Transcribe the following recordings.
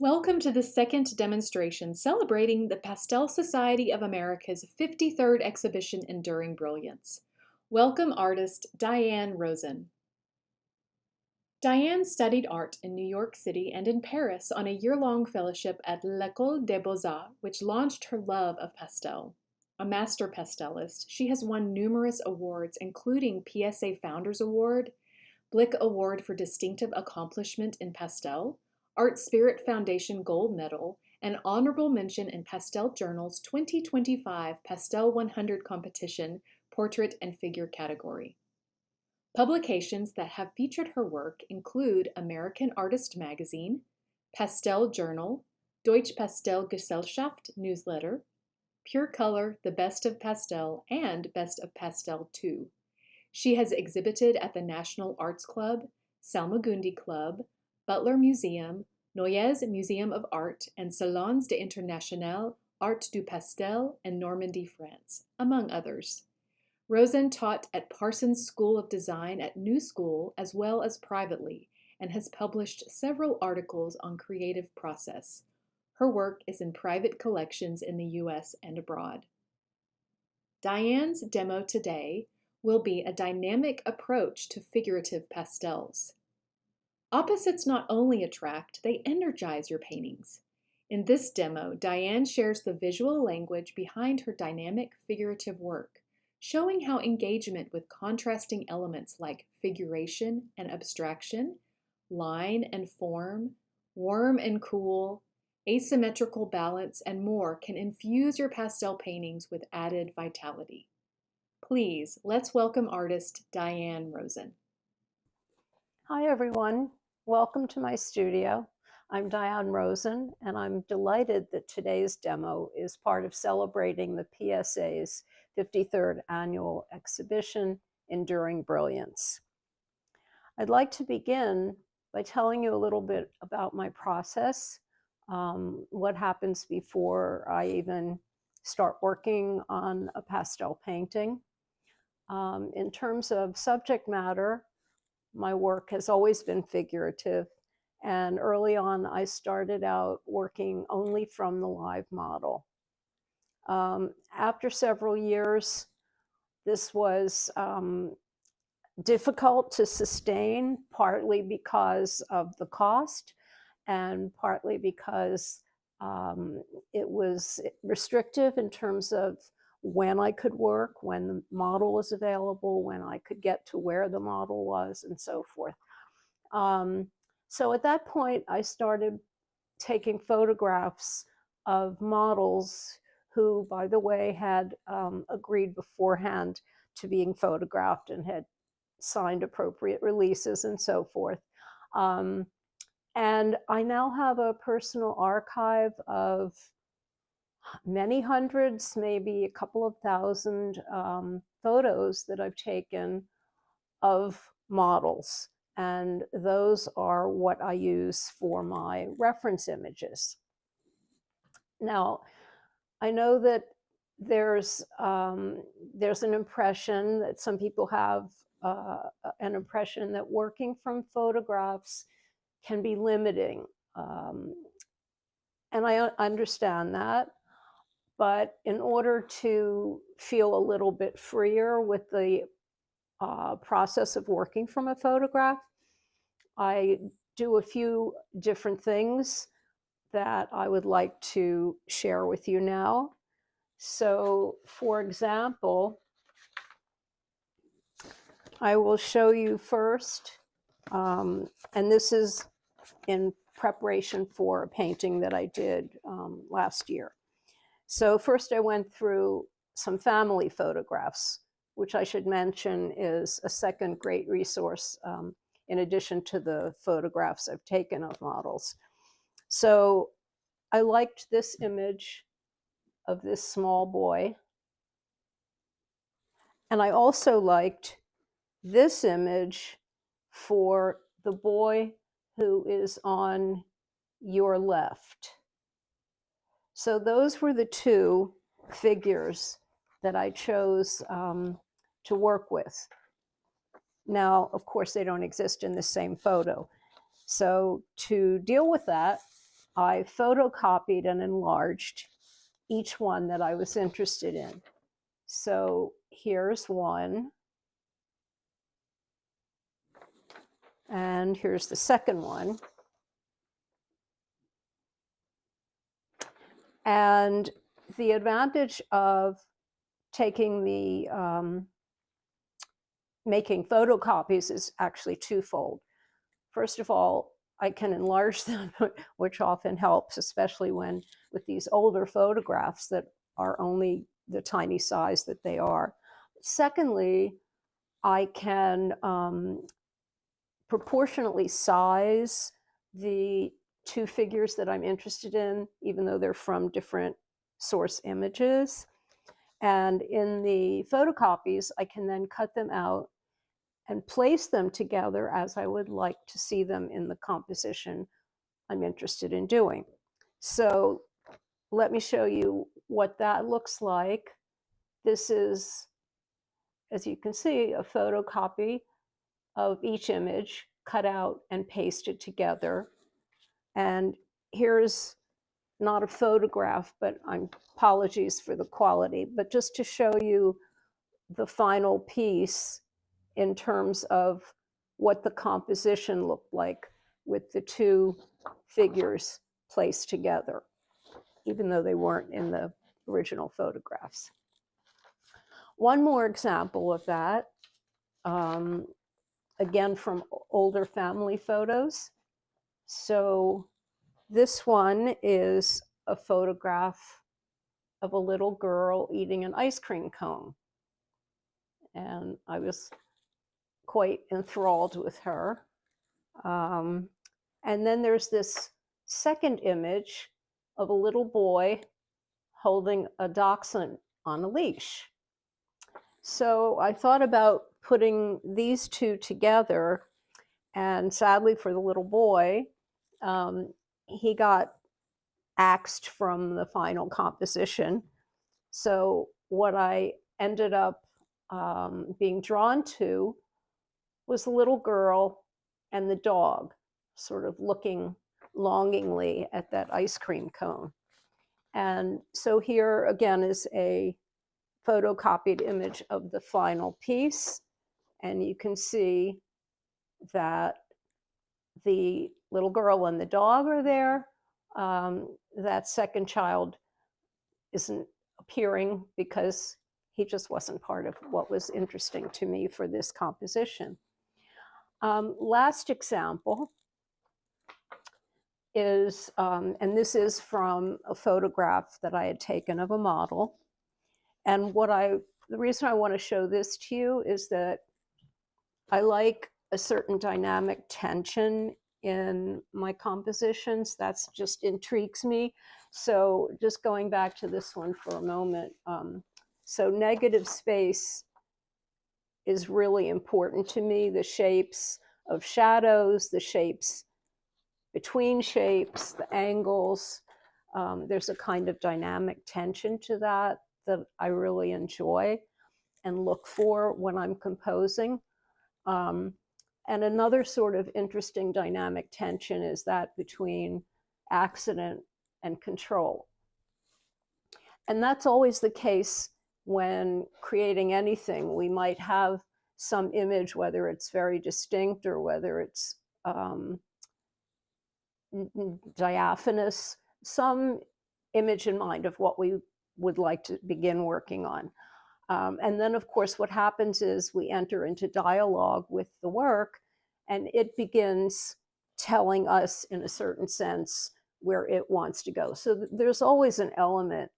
Welcome to the second demonstration celebrating the Pastel Society of America's 53rd exhibition Enduring Brilliance. Welcome artist Diane Rosen. Diane studied art in New York City and in Paris on a year-long fellowship at l'École des Beaux-Arts, which launched her love of pastel. A master pastelist, she has won numerous awards, including PSA Founders Award, Blick Award for Distinctive Accomplishment in Pastel, Art Spirit Foundation Gold Medal, and honorable mention in Pastel Journal's 2025 Pastel 100 Competition Portrait and Figure category. Publications that have featured her work include American Artist Magazine, Pastel Journal, Deutsche-Pastell-Gesellschaft Newsletter, Pure Color, The Best of Pastel, and Best of Pastel 2. She has exhibited at the National Arts Club, Salmagundi Club, Butler Museum, Noyes Museum of Art, and Salons International, Art du Pastel, and Normandie, France, among others. Rosen taught at Parsons School of Design at New School as well as privately, and has published several articles on creative process. Her work is in private collections in the U.S. and abroad. Diane's demo today will be a dynamic approach to figurative pastels. Opposites not only attract, they energize your paintings. In this demo, Diane shares the visual language behind her dynamic figurative work, showing how engagement with contrasting elements like figuration and abstraction, line and form, warm and cool, asymmetrical balance, and more can infuse your pastel paintings with added vitality. Please, let's welcome artist Diane Rosen. Hi everyone, welcome to my studio. I'm Diane Rosen, and I'm delighted that today's demo is part of celebrating the PSA's 53rd annual exhibition, Enduring Brilliance. I'd like to begin by telling you a little bit about my process, what happens before I even start working on a pastel painting. In terms of subject matter, my work has always been figurative, and early on I started out working only from the live model. After several years, this was difficult to sustain, partly because of the cost and partly because it was restrictive in terms of when I could work, when the model was available, when I could get to where the model was, and so forth. So at that point, I started taking photographs of models who, by the way, had agreed beforehand to being photographed and had signed appropriate releases and so forth. And I now have a personal archive of many hundreds, maybe a couple of thousand photos that I've taken of models. And those are what I use for my reference images. Now, I know that there's an impression that some people have an impression that working from photographs can be limiting. And I understand that. But in order to feel a little bit freer with the process of working from a photograph, I do a few different things that I would like to share with you now. So, for example, I will show you first, and this is in preparation for a painting that I did last year. So first I went through some family photographs, which I should mention is a second great resource in addition to the photographs I've taken of models. So I liked this image of this small boy. And I also liked this image for the boy who is on your left. So those were the two figures that I chose to work with. Now, of course, they don't exist in the same photo. So to deal with that, I photocopied and enlarged each one that I was interested in. So here's one. And here's the second one. And the advantage of taking the making photocopies is actually twofold. First of all, I can enlarge them, which often helps, especially when with these older photographs that are only the tiny size that they are. Secondly, I can proportionately size the two figures that I'm interested in, even though they're from different source images. And in the photocopies, I can then cut them out and place them together as I would like to see them in the composition I'm interested in doing. So let me show you what that looks like. This is, as you can see, a photocopy of each image cut out and pasted together. And here's not a photograph, but apologies for the quality, but just to show you the final piece in terms of what the composition looked like with the two figures placed together, even though they weren't in the original photographs. One more example of that, again from older family photos. So this one is a photograph of a little girl eating an ice cream cone. And I was quite enthralled with her. And then there's this second image of a little boy holding a dachshund on a leash. So I thought about putting these two together, and sadly for the little boy, he got axed from the final composition. So what I ended up being drawn to was the little girl and the dog sort of looking longingly at that ice cream cone. And so here again is a photocopied image of the final piece. And you can see that the little girl and the dog are there. That second child isn't appearing because he just wasn't part of what was interesting to me for this composition. Last example is, and this is from a photograph that I had taken of a model. And the reason I want to show this to you is that I like a certain dynamic tension in my compositions. That's just intrigues me. So just going back to this one for a moment. So negative space is really important to me. The shapes of shadows, the shapes between shapes, the angles. There's a kind of dynamic tension to that I really enjoy and look for when I'm composing. And another sort of interesting dynamic tension is that between accident and control. And that's always the case when creating anything. We might have some image, whether it's very distinct or whether it's diaphanous, some image in mind of what we would like to begin working on. And then, of course, what happens is we enter into dialogue with the work, and it begins telling us, in a certain sense, where it wants to go. So there's always an element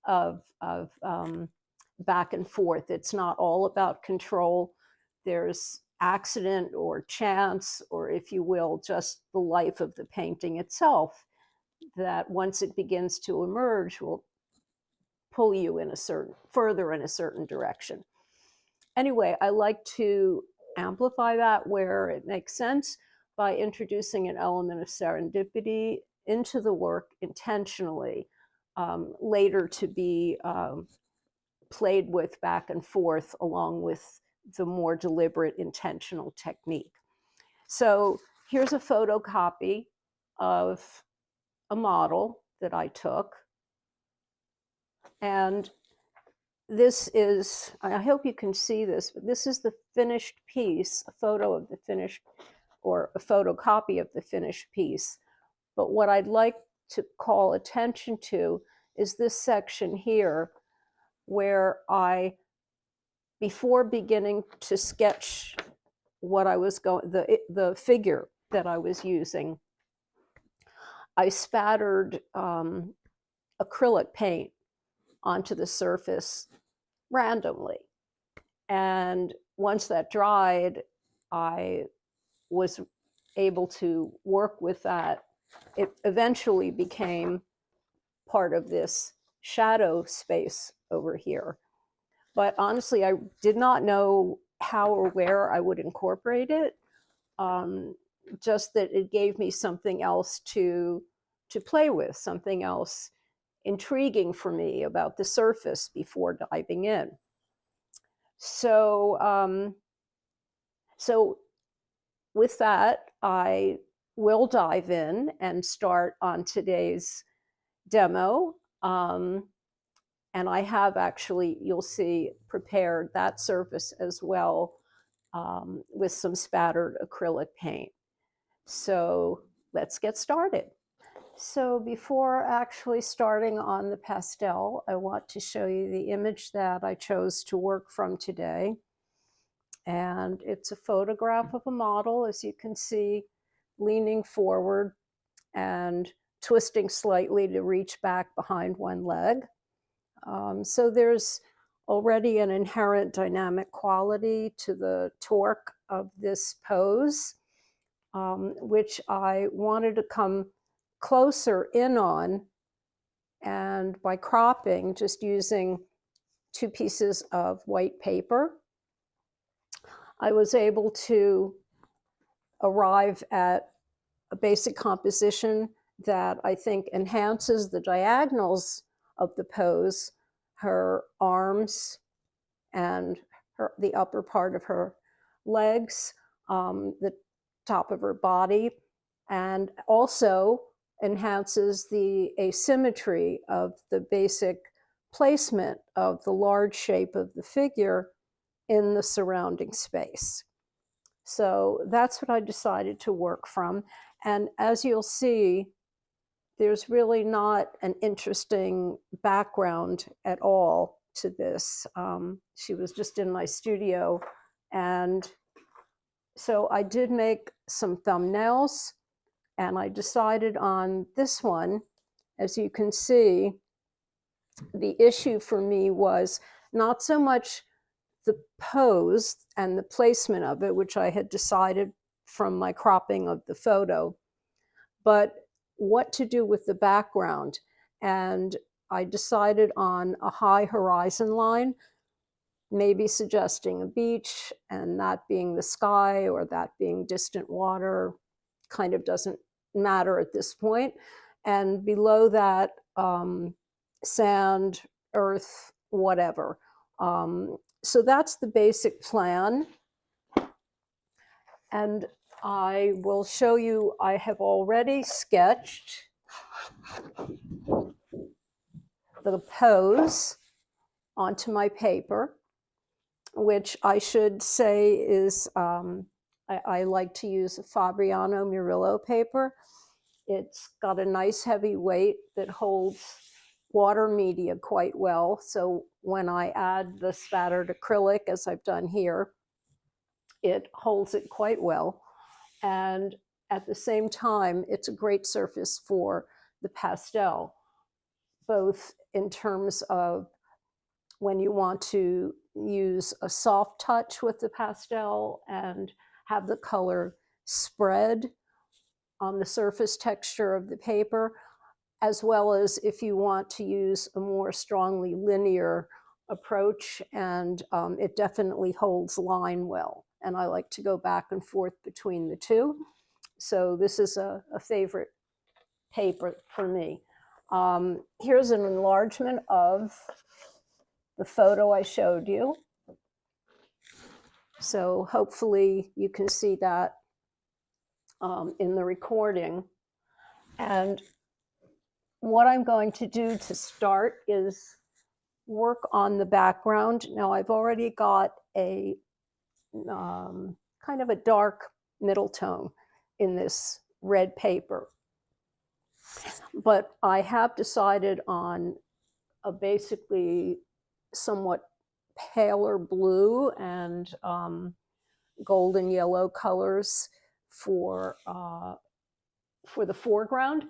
of back and forth. It's not all about control. There's accident or chance, or if you will, just the life of the painting itself, that once it begins to emerge will pull you further in a certain direction. Anyway, I like to amplify that where it makes sense by introducing an element of serendipity into the work intentionally, later to be played with back and forth along with the more deliberate intentional technique. So here's a photocopy of a model that I took. And this is, I hope you can see this, but this is the finished piece, a photo of the finished, or a photocopy of the finished piece. But what I'd like to call attention to is this section here, where I, before beginning to sketch what I was going, the figure that I was using, I spattered acrylic paint onto the surface randomly. And once that dried, I was able to work with that. It eventually became part of this shadow space over here. But honestly, I did not know how or where I would incorporate it. Just that it gave me something else to play with, something else intriguing for me about the surface before diving in. So, so with that, I will dive in and start on today's demo. And I have actually, you'll see, prepared that surface as well with some spattered acrylic paint. So let's get started. So before actually starting on the pastel, I want to show you the image that I chose to work from today. And it's a photograph of a model, as you can see, leaning forward and twisting slightly to reach back behind one leg. So there's already an inherent dynamic quality to the torque of this pose, which I wanted to come closer in on, and by cropping, just using 2 pieces of white paper, I was able to arrive at a basic composition that I think enhances the diagonals of the pose, her arms and the upper part of her legs, the top of her body, and also enhances the asymmetry of the basic placement of the large shape of the figure in the surrounding space. So that's what I decided to work from. And as you'll see, there's really not an interesting background at all to this. She was just in my studio. And so I did make some thumbnails, and I decided on this one. As you can see, the issue for me was not so much the pose and the placement of it, which I had decided from my cropping of the photo, but what to do with the background. And I decided on a high horizon line, maybe suggesting a beach, and that being the sky or that being distant water, kind of doesn't matter at this point. And below that, sand, earth, whatever. So that's the basic plan. And I will show you, I have already sketched the pose onto my paper, which I should say is, I like to use a Fabriano Murillo paper. It's got a nice heavy weight that holds water media quite well. So when I add the spattered acrylic, as I've done here, it holds it quite well. And at the same time, it's a great surface for the pastel, both in terms of when you want to use a soft touch with the pastel and have the color spread on the surface texture of the paper, as well as if you want to use a more strongly linear approach, and it definitely holds line well. And I like to go back and forth between the two. So this is a favorite paper for me. Here's an enlargement of the photo I showed you. So hopefully you can see that in the recording. And what I'm going to do to start is work on the background. Now I've already got a kind of a dark middle tone in this red paper, but I have decided on a basically somewhat paler blue and golden yellow colors for the foreground,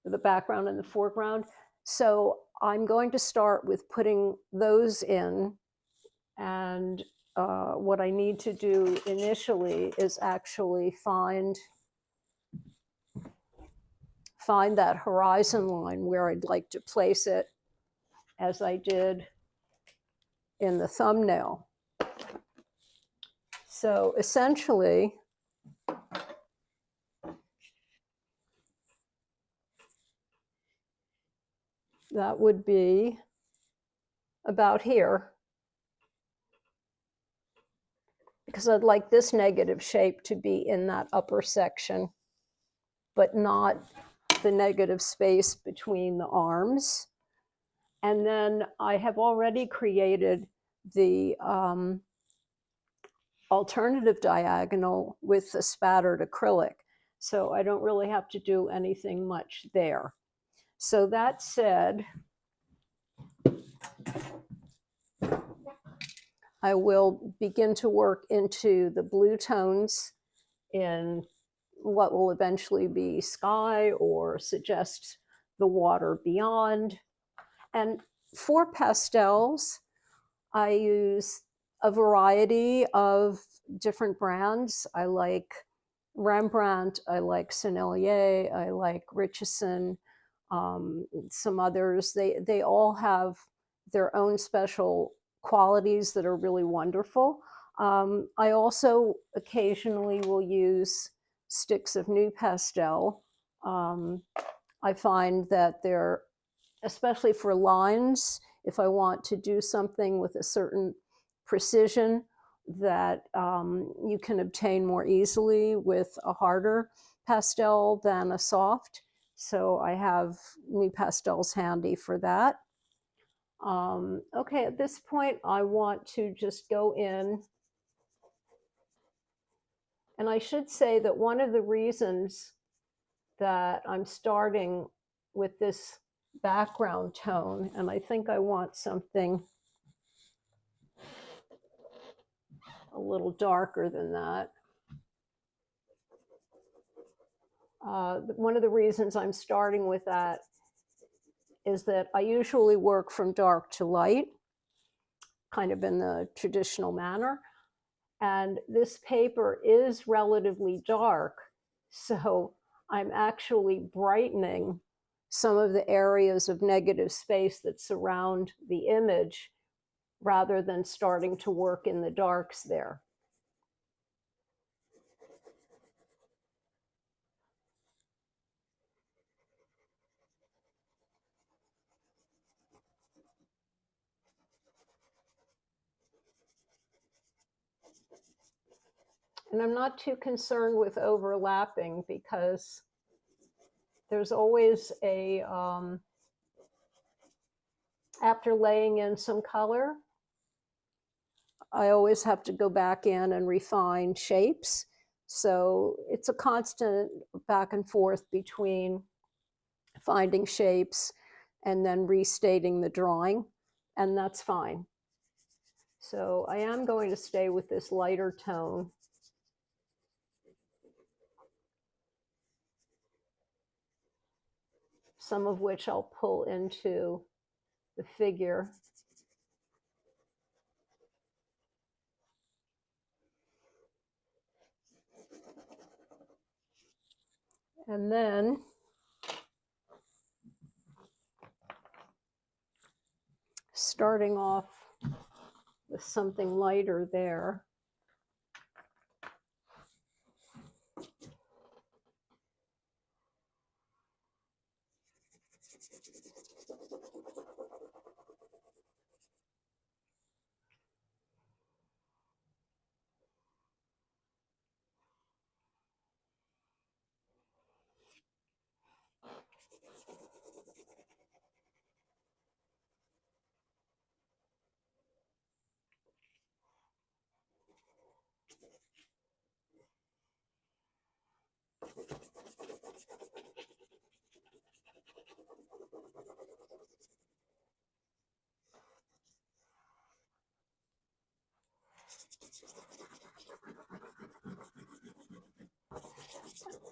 for the background and the foreground. So I'm going to start with putting those in, and what I need to do initially is actually find that horizon line where I'd like to place it, as I did in the thumbnail. So essentially, that would be about here, because I'd like this negative shape to be in that upper section, but not the negative space between the arms. And then I have already created the alternative diagonal with the spattered acrylic, so I don't really have to do anything much there. So that said, I will begin to work into the blue tones in what will eventually be sky or suggest the water beyond. And for pastels, I use a variety of different brands. I like Rembrandt, I like Sennelier, I like Richardson, some others. They all have their own special qualities that are really wonderful. I also occasionally will use sticks of new pastel. I find that they're, especially for lines, if I want to do something with a certain precision that you can obtain more easily with a harder pastel than a soft. So I have new pastels handy for that. Okay, at this point, I want to just go in. And I should say that one of the reasons that I'm starting with this background tone, and I think I want something a little darker than that. One of the reasons I'm starting with that is that I usually work from dark to light, kind of in the traditional manner. And this paper is relatively dark, so I'm actually brightening some of the areas of negative space that surround the image rather than starting to work in the darks there. And I'm not too concerned with overlapping, because there's always a, after laying in some color, I always have to go back in and refine shapes. So it's a constant back and forth between finding shapes and then restating the drawing, and that's fine. So I am going to stay with this lighter tone. Some of which I'll pull into the figure. And then starting off with something lighter there.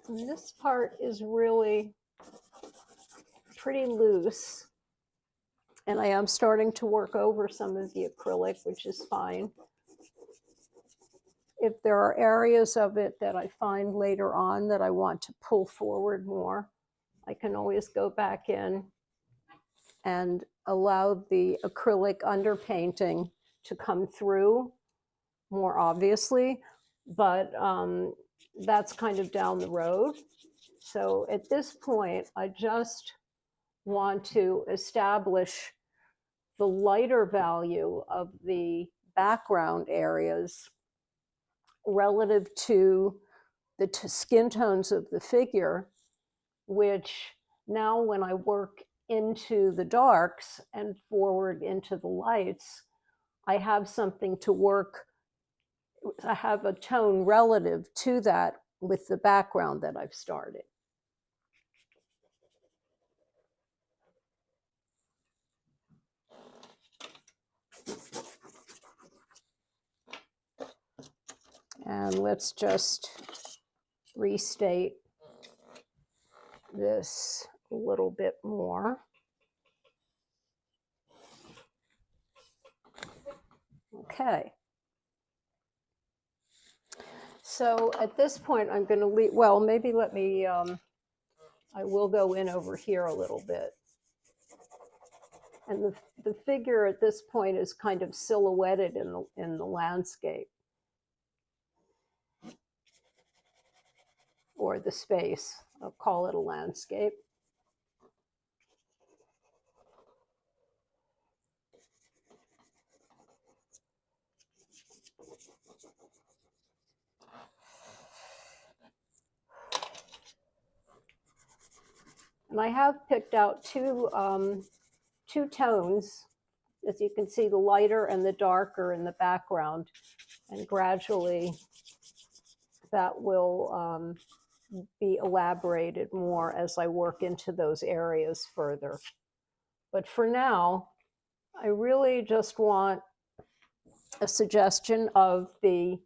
And this part is really pretty loose. And I am starting to work over some of the acrylic, which is fine. If there are areas of it that I find later on that I want to pull forward more, I can always go back in and allow the acrylic underpainting to come through more obviously, but that's kind of down the road. So at this point, I just want to establish the lighter value of the background areas relative to the skin tones of the figure, which now when I work into the darks and forward into the lights, I have something to work. I have a tone relative to that with the background that I've started. And let's just restate this a little bit more. Okay. So at this point, I'm going to leave, well, maybe let me, I will go in over here a little bit. And the figure at this point is kind of silhouetted in the landscape. Or the space, I'll call it a landscape. And I have picked out two tones, as you can see, the lighter and the darker in the background. And gradually that will be elaborated more as I work into those areas further. But for now, I really just want a suggestion of the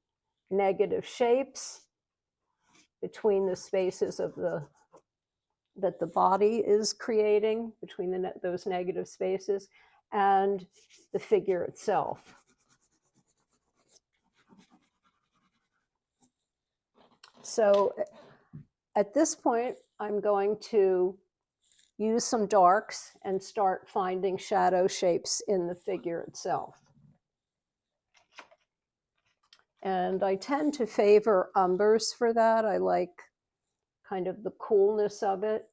negative shapes between the spaces of that the body is creating, between those negative spaces, and the figure itself. So at this point, I'm going to use some darks and start finding shadow shapes in the figure itself. And I tend to favor umbers for that. I like kind of the coolness of it.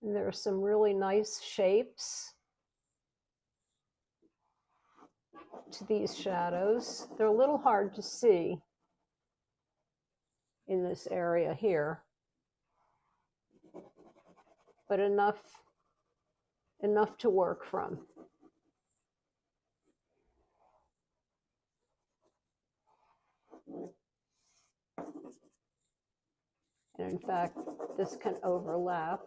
And there are some really nice shapes to these shadows. They're a little hard to see in this area here, but enough to work from. And in fact, this can overlap.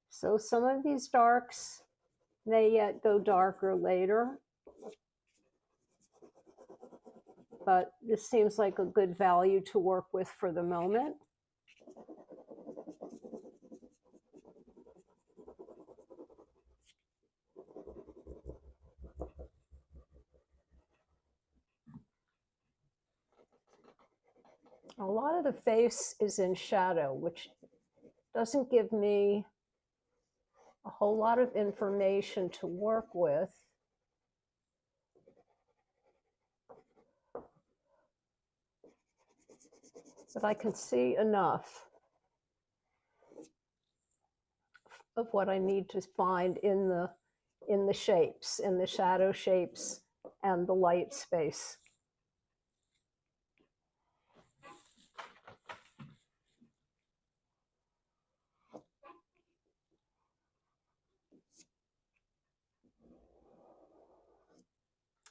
So some of these darks may yet go darker later, but this seems like a good value to work with for the moment. A lot of the face is in shadow, which doesn't give me a whole lot of information to work with. but I can see enough of what I need to find in the shapes, in the shadow shapes and the light space.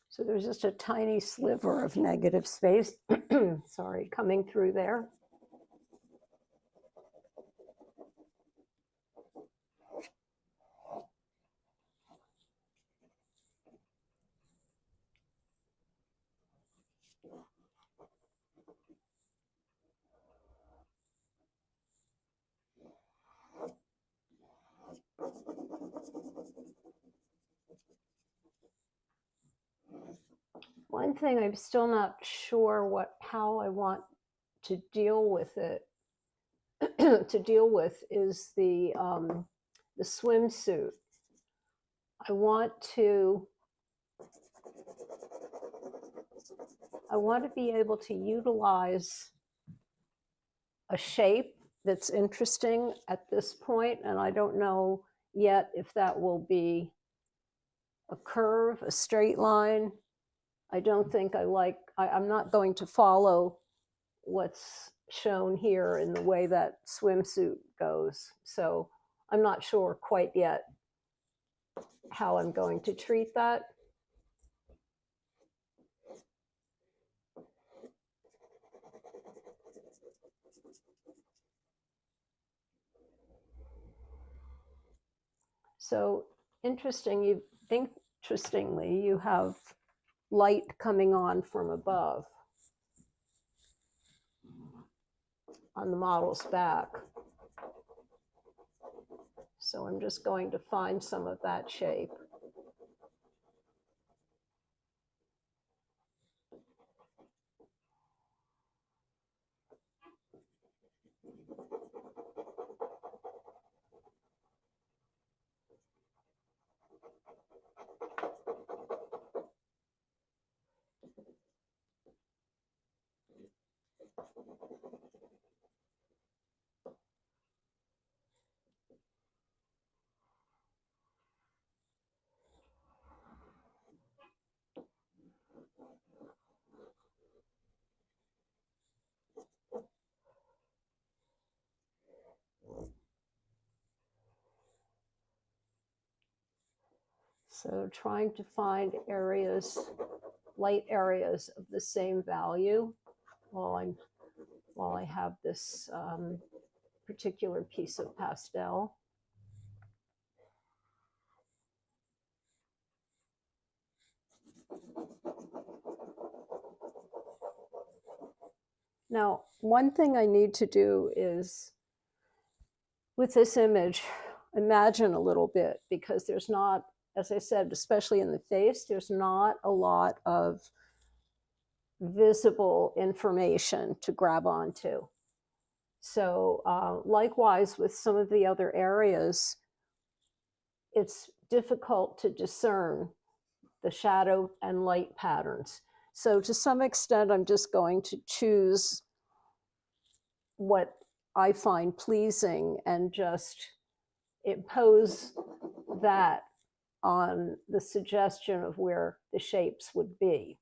So there's just a tiny sliver of negative space, sorry, coming through there. One thing I'm still not sure how I want to deal with it, is the swimsuit. I want to be able to utilize a shape that's interesting at this point, and I don't know yet if that will be a curve, a straight line. I don't think I'm not going to follow what's shown here in the way that swimsuit goes. So I'm not sure quite yet how I'm going to treat that. So interestingly, you have light coming on from above on the model's back. So I'm just going to find some of that shape. So trying to find areas, light areas of the same value while I have this particular piece of pastel. Now, one thing I need to do is, with this image, imagine a little bit, because there's not, as I said, especially in the face, there's not a lot of visible information to grab onto. So likewise with some of the other areas, it's difficult to discern the shadow and light patterns. So to some extent, I'm just going to choose what I find pleasing and just impose that on the suggestion of where the shapes would be.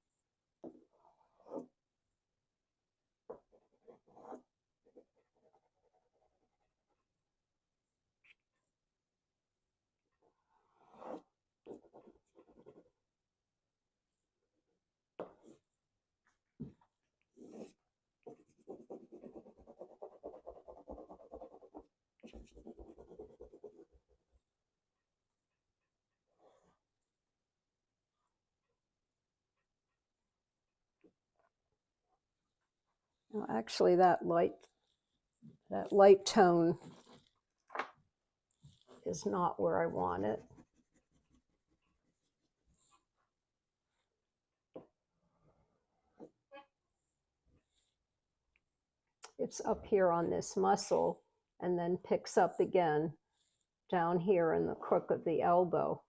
Well, actually, that light tone is not where I want it. It's up here on this muscle and then picks up again down here in the crook of the elbow.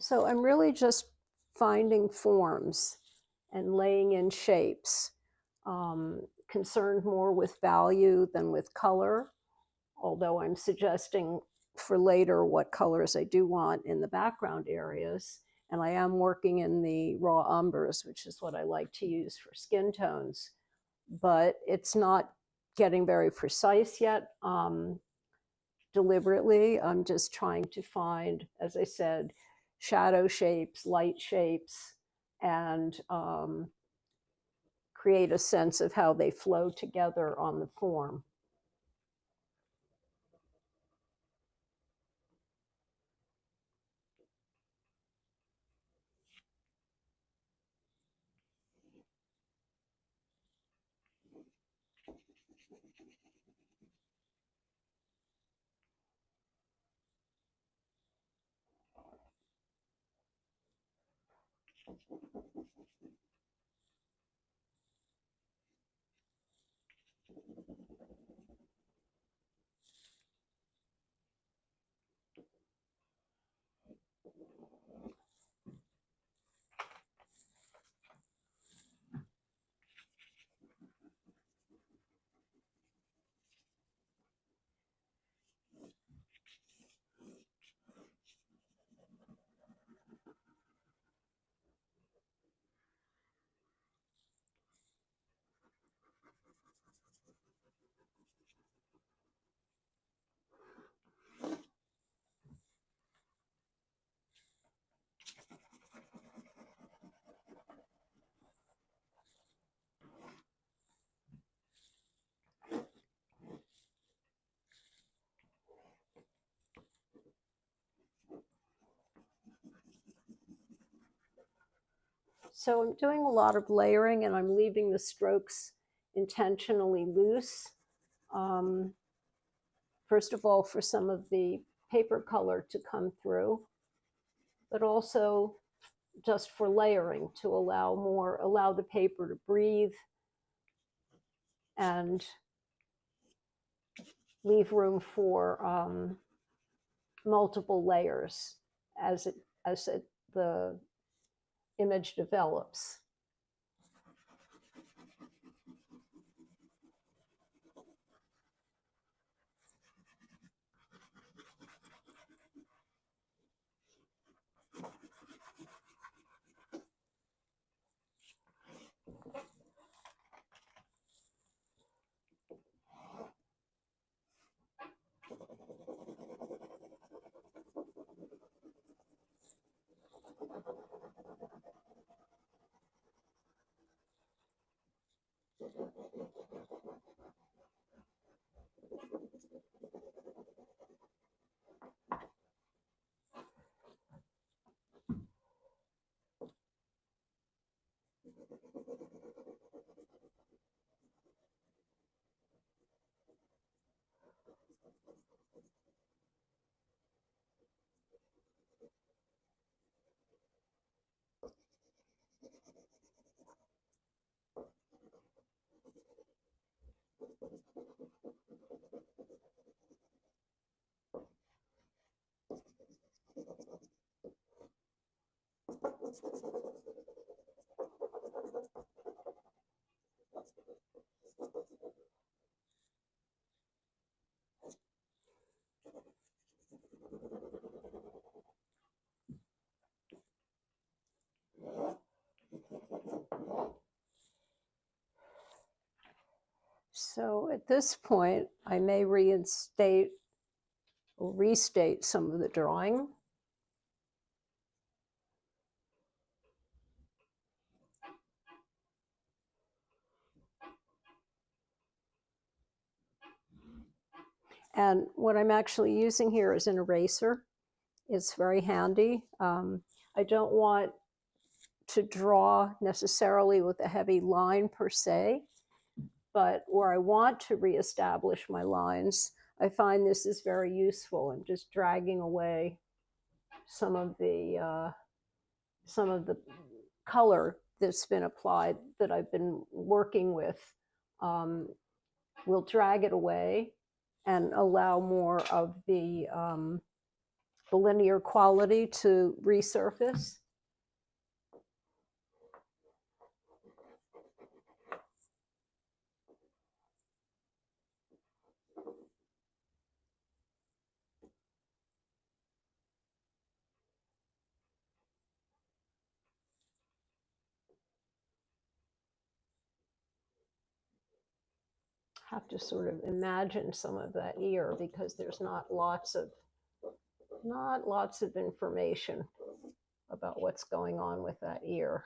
So I'm really just finding forms and laying in shapes, concerned more with value than with color, although I'm suggesting for later what colors I do want in the background areas. And I am working in the raw umbers, which is what I like to use for skin tones, but it's not getting very precise yet. Deliberately, I'm just trying to find, as I said, shadow shapes, light shapes, and create a sense of how they flow together on the form. So I'm doing a lot of layering and I'm leaving the strokes intentionally loose. First of all, for some of the paper color to come through, but also just for layering to allow the paper to breathe and leave room for multiple layers as the image develops. So at this point, I may reinstate or restate some of the drawing. And what I'm actually using here is an eraser. It's very handy. I don't want to draw necessarily with a heavy line per se, but where I want to reestablish my lines, I find this is very useful. I'm just dragging away some of the color that's been applied that I've been working with. We'll drag it away and allow more of the the linear quality to resurface. Have to sort of imagine some of that ear because there's not lots of information about what's going on with that ear.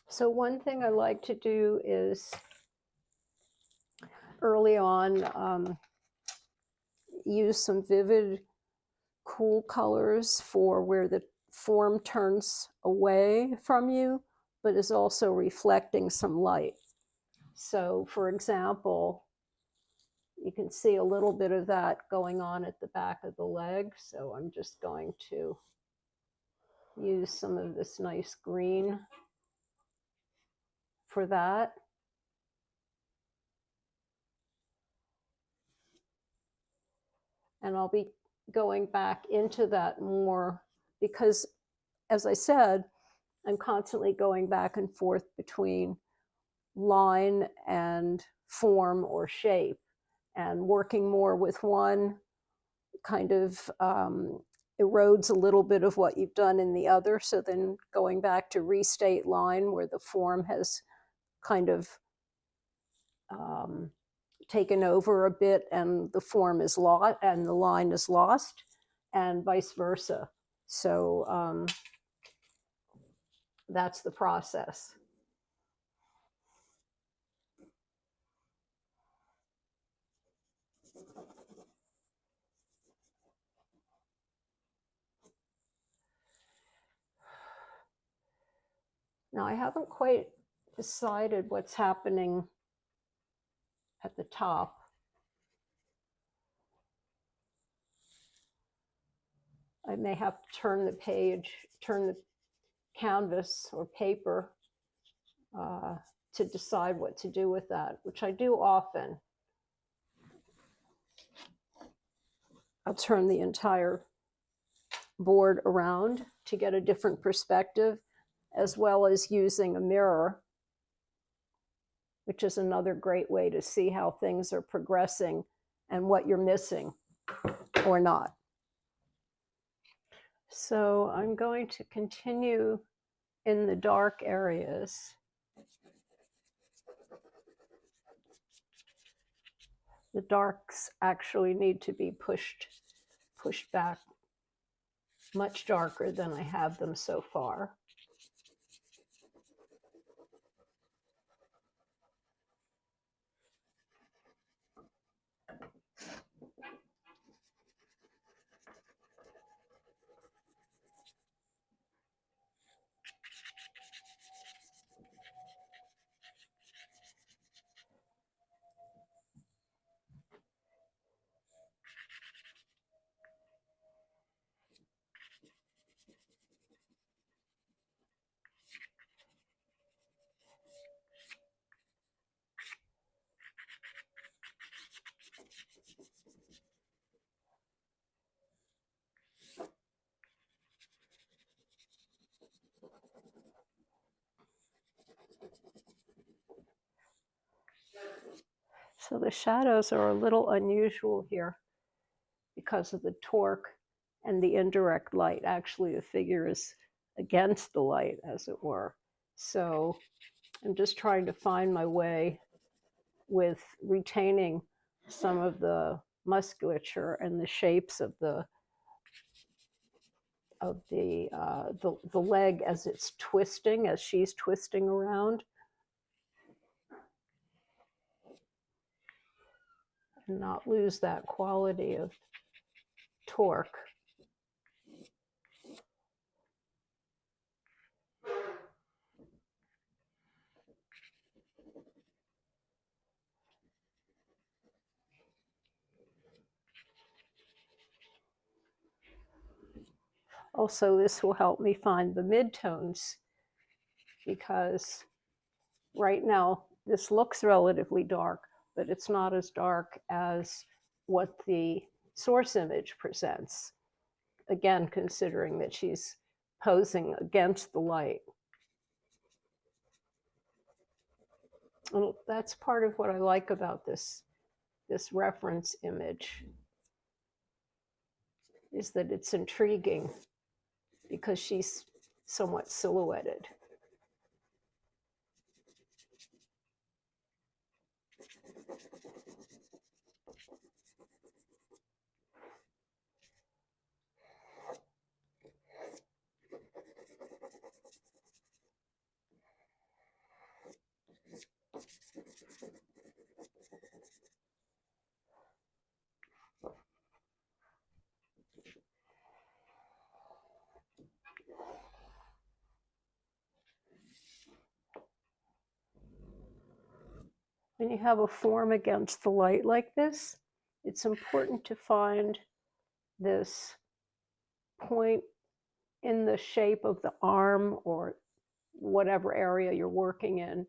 So one thing I like to do is early on use some vivid, cool colors for where the form turns away from you, but is also reflecting some light. So for example, you can see a little bit of that going on at the back of the leg. So I'm just going to use some of this nice green for that. And I'll be going back into that more because, as I said, I'm constantly going back and forth between line and form or shape, and working more with one kind of erodes a little bit of what you've done in the other. So then going back to restate line where the form has kind of taken over a bit and the form is lost and the line is lost, and vice versa. So that's the process. Now I haven't quite decided what's happening at the top. I may have to turn the page, turn the canvas or paper to decide what to do with that, which I do often. I'll turn the entire board around to get a different perspective, as well as using a mirror, which is another great way to see how things are progressing and what you're missing or not. So I'm going to continue in the dark areas. The darks actually need to be pushed back much darker than I have them so far. So the shadows are a little unusual here because of the torque and the indirect light. Actually, the figure is against the light, as it were. So I'm just trying to find my way with retaining some of the musculature and the shapes of the leg as it's twisting, as she's twisting around, and not lose that quality of torque. Also, this will help me find the midtones, because right now this looks relatively dark, but it's not as dark as what the source image presents. Again, considering that she's posing against the light. And that's part of what I like about this reference image, is that it's intriguing because she's somewhat silhouetted. When you have a form against the light like this, it's important to find this point in the shape of the arm or whatever area you're working in,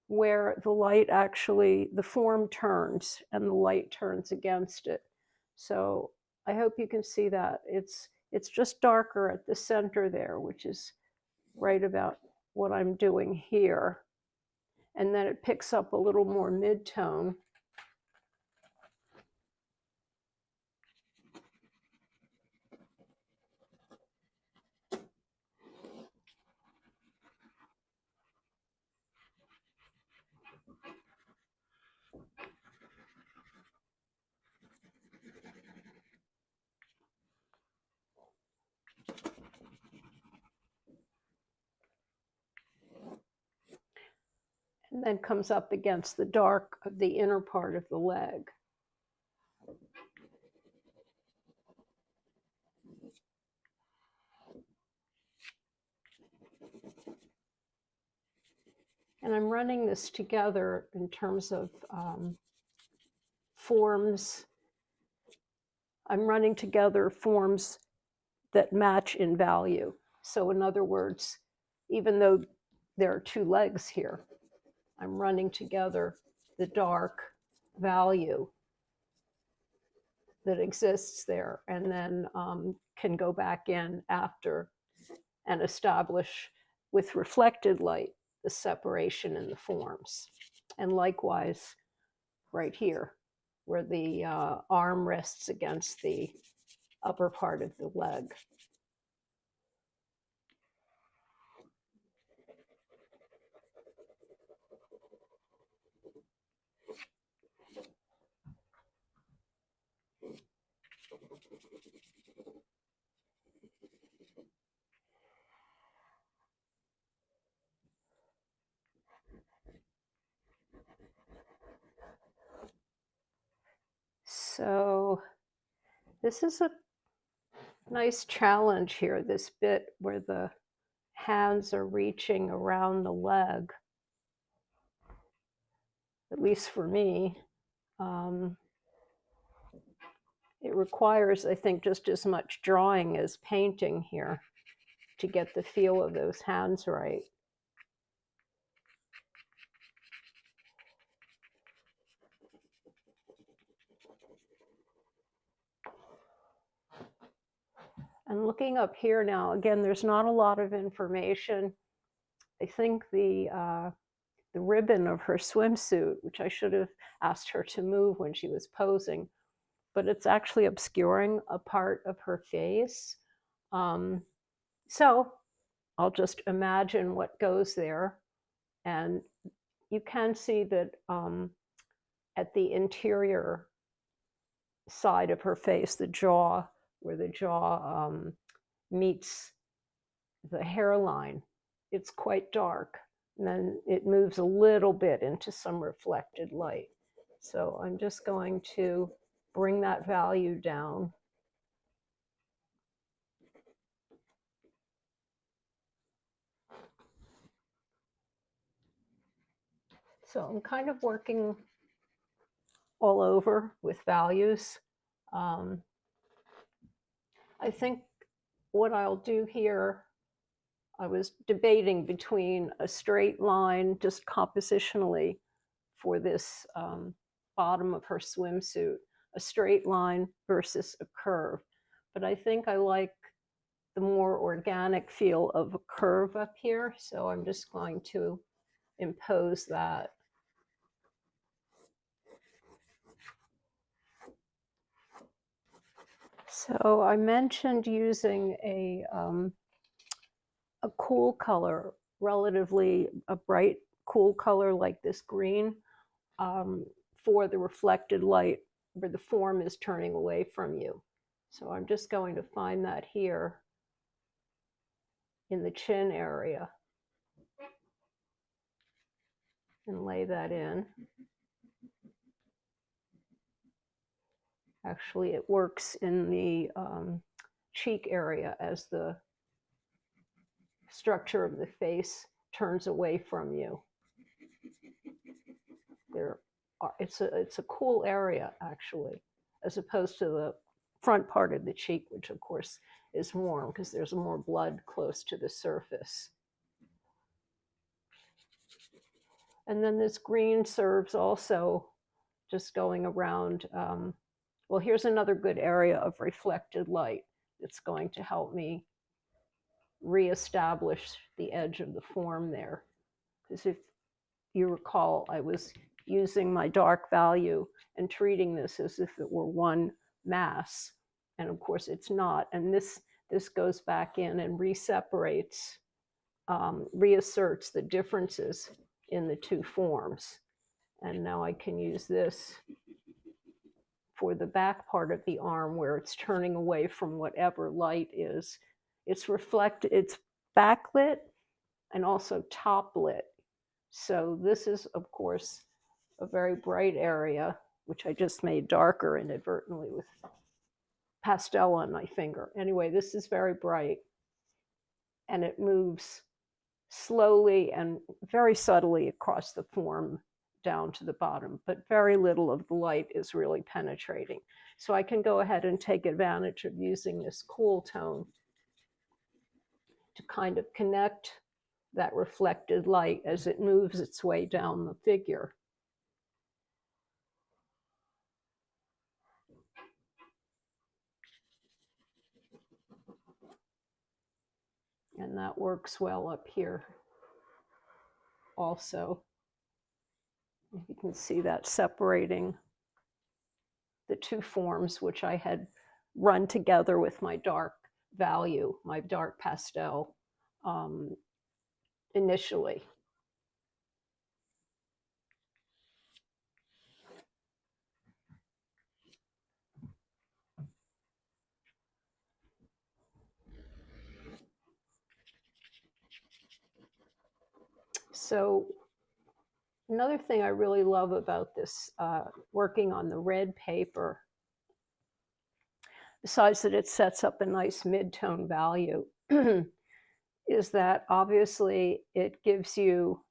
where the light actually, the form turns and the light turns against it. So I hope you can see that. It's just darker at the center there, which is right about what I'm doing here. And then it picks up a little more mid-tone. And then comes up against the dark of the inner part of the leg. And I'm running this together in terms of forms. I'm running together forms that match in value. So in other words, even though there are two legs here, I'm running together the dark value that exists there, and then can go back in after and establish with reflected light the separation in the forms. And likewise, right here, where the arm rests against the upper part of the leg. So this is a nice challenge here, this bit where the hands are reaching around the leg, at least for me. It requires, I think, just as much drawing as painting here to get the feel of those hands right. And looking up here now, again, there's not a lot of information. I think the the ribbon of her swimsuit, which I should have asked her to move when she was posing, but it's actually obscuring a part of her face. So I'll just imagine what goes there. And you can see that at the interior side of her face, the jaw, where the jaw meets the hairline, it's quite dark. And then it moves a little bit into some reflected light. So I'm just going to bring that value down. So I'm kind of working all over with values. I think what I'll do here, I was debating between a straight line, just compositionally for this bottom of her swimsuit, a straight line versus a curve. But I think I like the more organic feel of a curve up here. So I'm just going to impose that. So I mentioned using a cool color, relatively a bright cool color like this green, for the reflected light where the form is turning away from you. So I'm just going to find that here in the chin area and lay that in. Actually, it works in the cheek area as the structure of the face turns away from you. It's a cool area, actually, as opposed to the front part of the cheek, which of course is warm because there's more blood close to the surface. And then this green serves also just going around. Well, here's another good area of reflected light. It's going to help me reestablish the edge of the form there. Because if you recall, I was using my dark value and treating this as if it were one mass. And of course it's not. And this goes back in and reseparates, reasserts the differences in the two forms. And now I can use this for the back part of the arm where it's turning away from whatever light is. It's backlit and also top lit. So this is, of course, a very bright area, which I just made darker inadvertently with pastel on my finger. Anyway, this is very bright, and it moves slowly and very subtly across the form down to the bottom, but very little of the light is really penetrating. So I can go ahead and take advantage of using this cool tone to kind of connect that reflected light as it moves its way down the figure. And that works well up here also. You can see that separating the two forms, which I had run together with my dark value, my dark pastel initially. So another thing I really love about this, working on the red paper, besides that it sets up a nice mid-tone value, is that obviously it gives you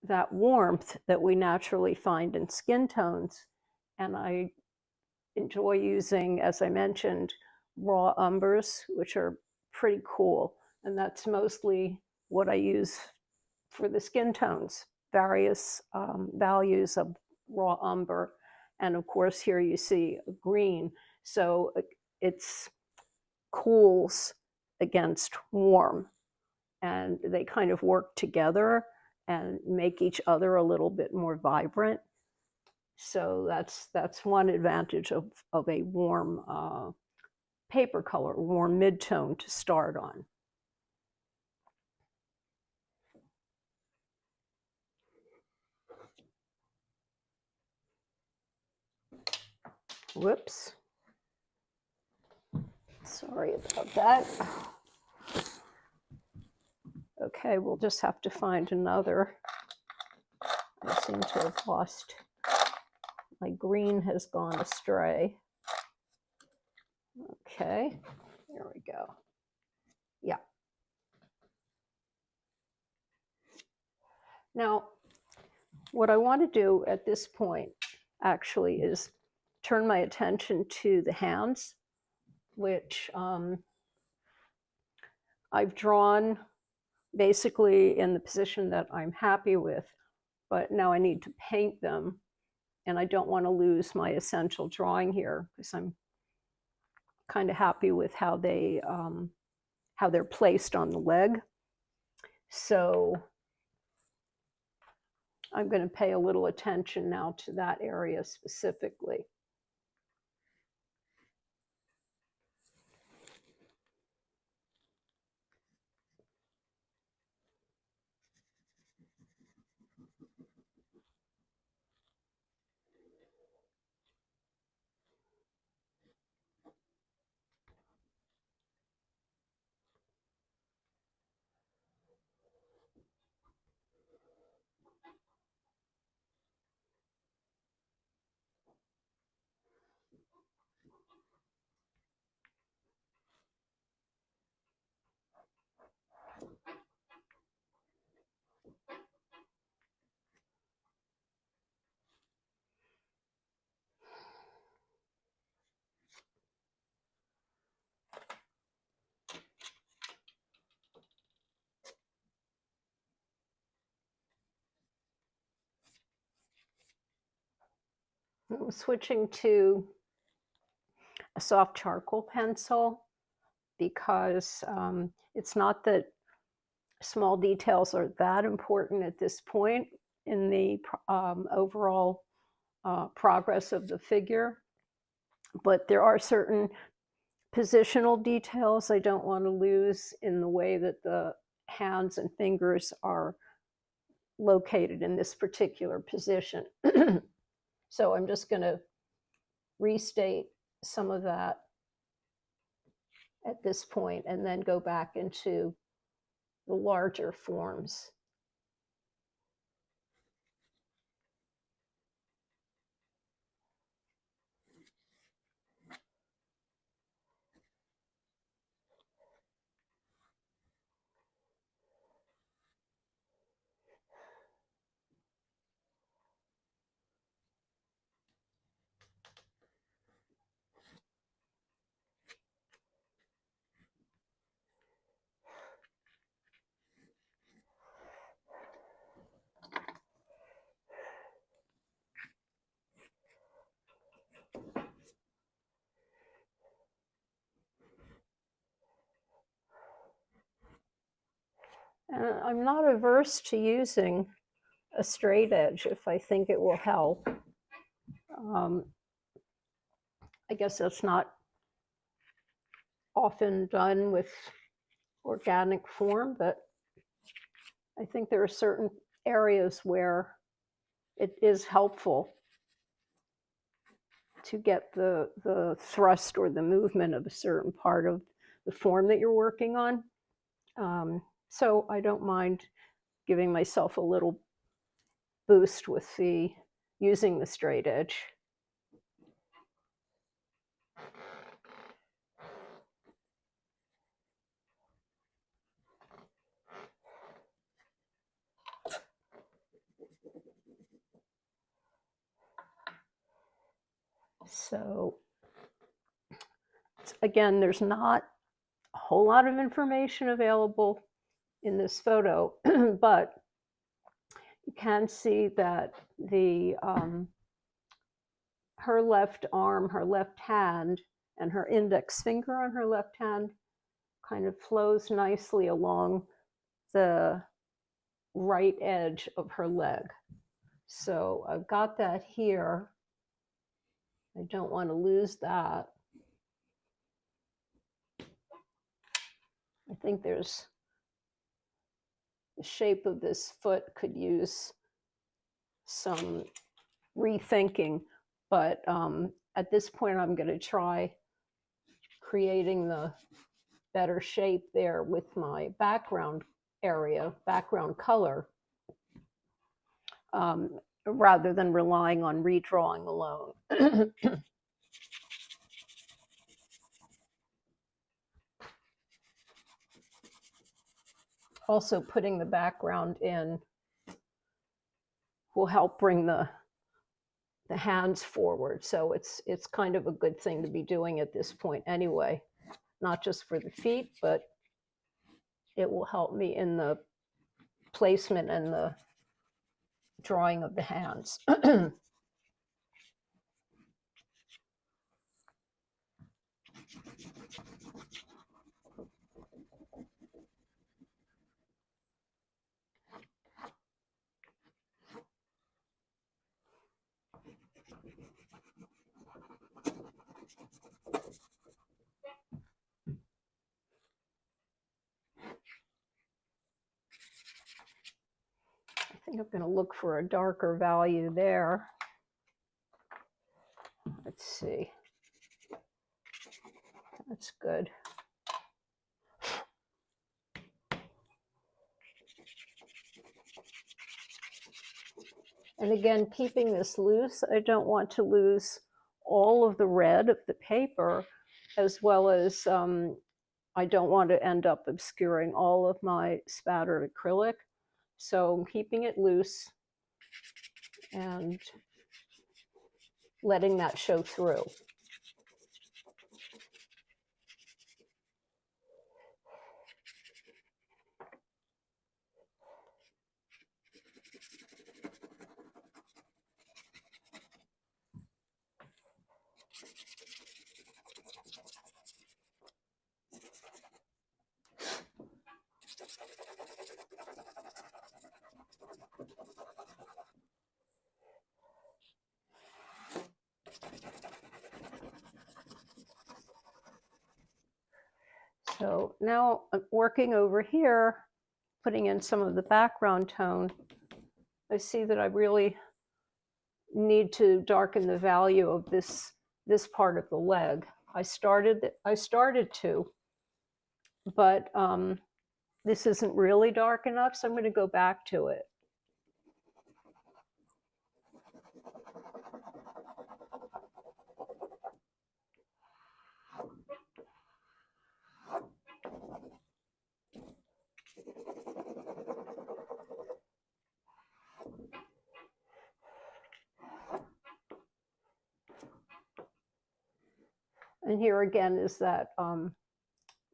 that warmth that we naturally find in skin tones. And I enjoy using, as I mentioned, raw umbers, which are pretty cool. And that's mostly what I use for the skin tones, various values of raw umber. And of course, here you see a green. So it's cools against warm. And they kind of work together. and make each other a little bit more vibrant. So that's one advantage of a warm paper color, warm mid-tone to start on. Whoops. Sorry about that. Okay, we'll just have to find another. I seem to have lost, my green has gone astray. Okay, there we go. Yeah. Now, what I want to do at this point actually is turn my attention to the hands, which I've drawn basically in the position that I'm happy with, but now I need to paint them, and I don't want to lose my essential drawing here because I'm kind of happy with how they're placed on the leg. So I'm going to pay a little attention now to that area specifically. I'm switching to a soft charcoal pencil because it's not that small details are that important at this point in the overall progress of the figure, but there are certain positional details I don't want to lose in the way that the hands and fingers are located in this particular position. So I'm just going to restate some of that at this point and then go back into the larger forms. And I'm not averse to using a straight edge if I think it will help. I guess that's not often done with organic form, but I think there are certain areas where it is helpful to get the thrust or the movement of a certain part of the form that you're working on. So I don't mind giving myself a little boost with using the straight edge. So again, there's not a whole lot of information available in this photo, but you can see that her left arm, her left hand, and her index finger on her left hand kind of flows nicely along the right edge of her leg. So I've got that here. I don't want to lose that. I think there's the shape of this foot could use some rethinking, but at this point I'm going to try creating the better shape there with my background area, background color, rather than relying on redrawing alone. Also, putting the background in will help bring the hands forward. So it's kind of a good thing to be doing at this point anyway, not just for the feet, but it will help me in the placement and the drawing of the hands. I think I'm going to look for a darker value there. Let's see. That's good. And again, keeping this loose, I don't want to lose all of the red of the paper, as well as I don't want to end up obscuring all of my spattered acrylic. So I'm keeping it loose and letting that show through. So now I'm working over here, putting in some of the background tone. I see that I really need to darken the value of this part of the leg. I started to, but this isn't really dark enough, so I'm going to go back to it. And here again is that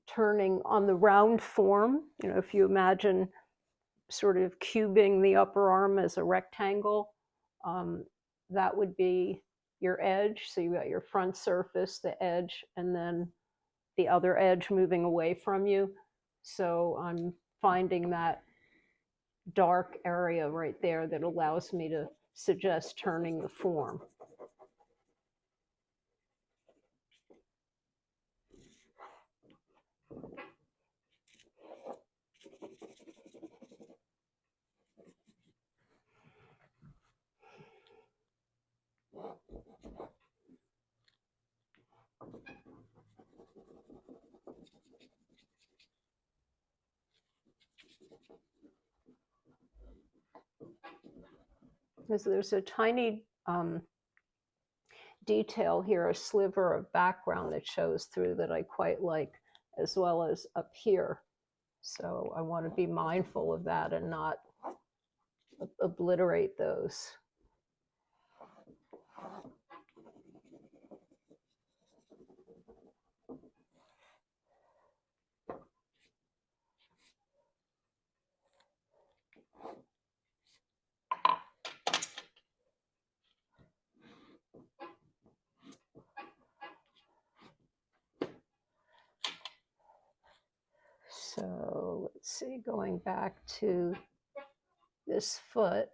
turning on the round form. You know, if you imagine sort of cubing the upper arm as a rectangle, that would be your edge. So you got your front surface, the edge, and then the other edge moving away from you. So I'm finding that dark area right there that allows me to suggest turning the form. Because there's a tiny detail here, a sliver of background that shows through that I quite like, as well as up here. So I want to be mindful of that and not obliterate those. So let's see, going back to this foot.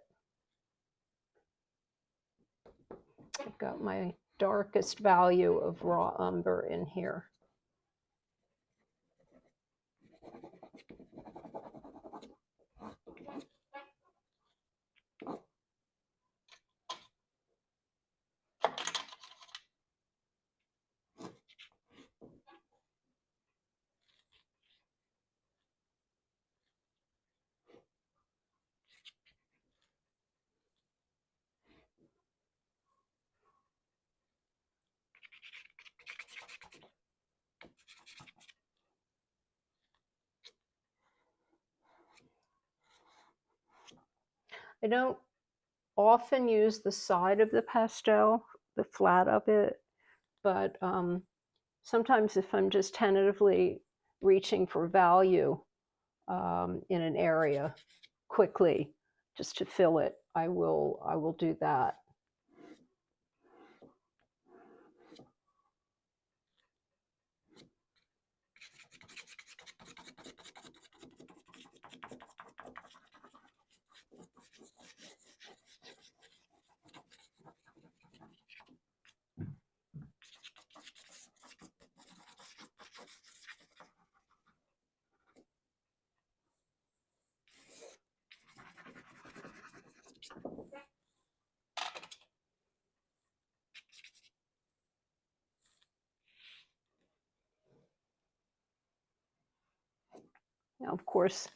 I've got my darkest value of raw umber in here. I don't often use the side of the pastel, the flat of it, but sometimes if I'm just tentatively reaching for value in an area quickly, just to fill it, I will do that. Now, of course,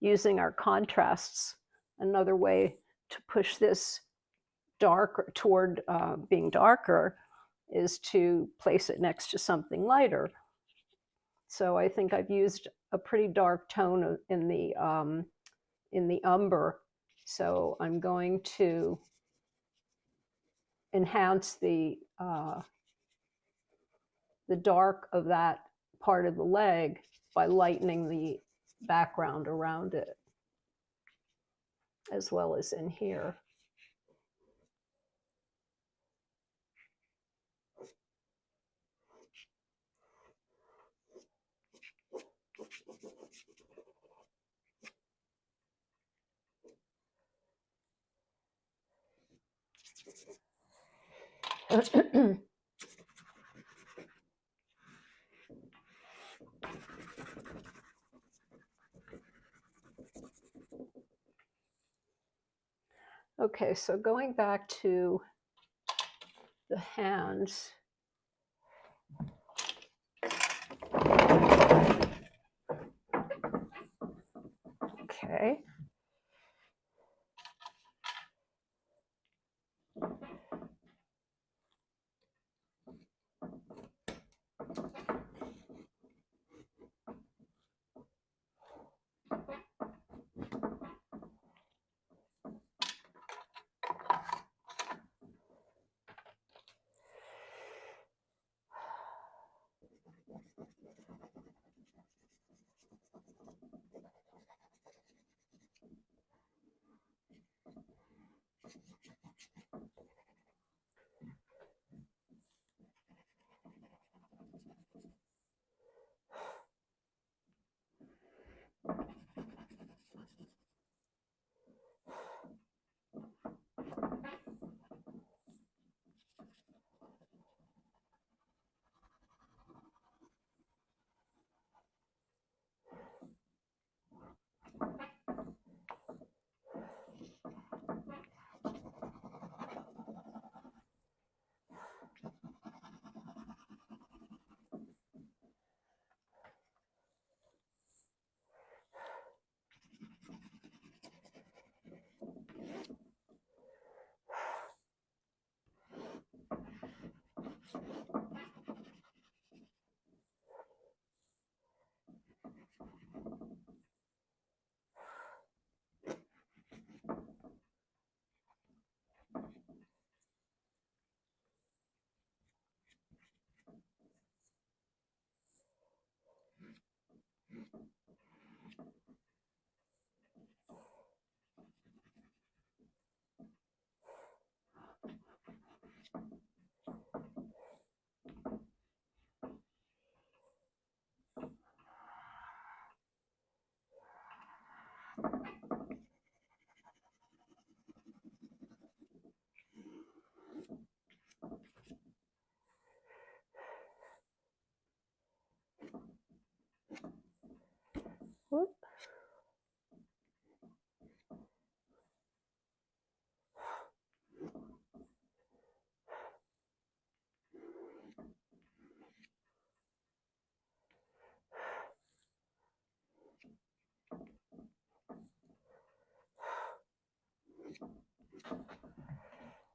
using our contrasts, another way to push this darker toward being darker is to place it next to something lighter. So I think I've used a pretty dark tone in the umber. So I'm going to enhance the dark of that part of the leg by lightening the background around it, as well as in here. Okay, so going back to the hands. Okay.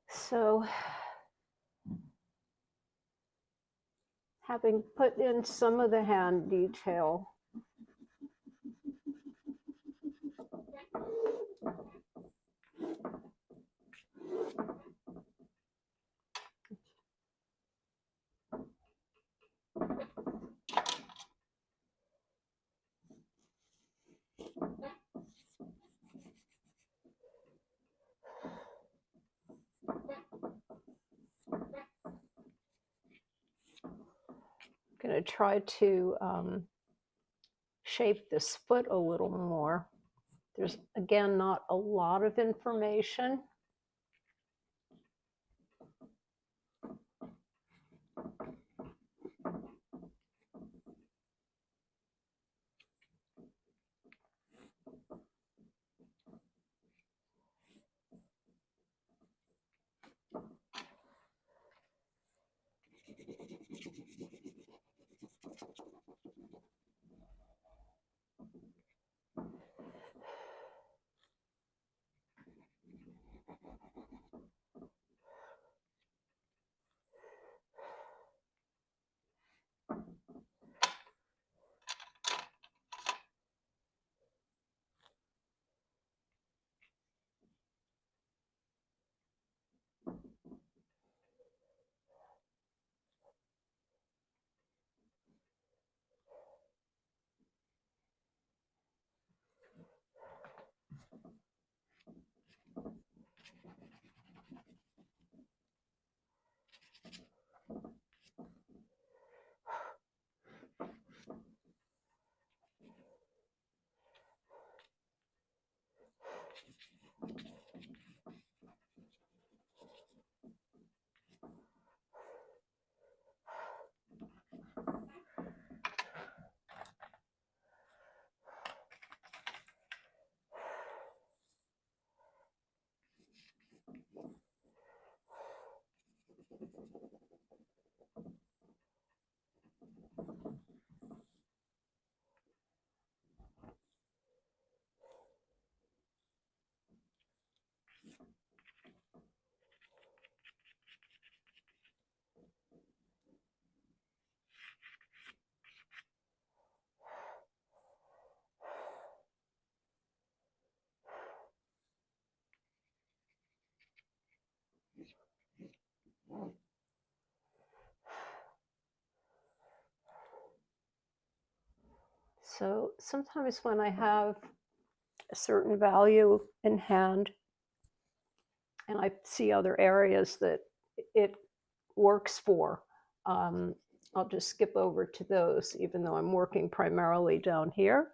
So, having put in some of the hand detail, I'm going to try to shape this foot a little more. There's, again, not a lot of information. So sometimes when I have a certain value in hand and I see other areas that it works for, I'll just skip over to those, even though I'm working primarily down here.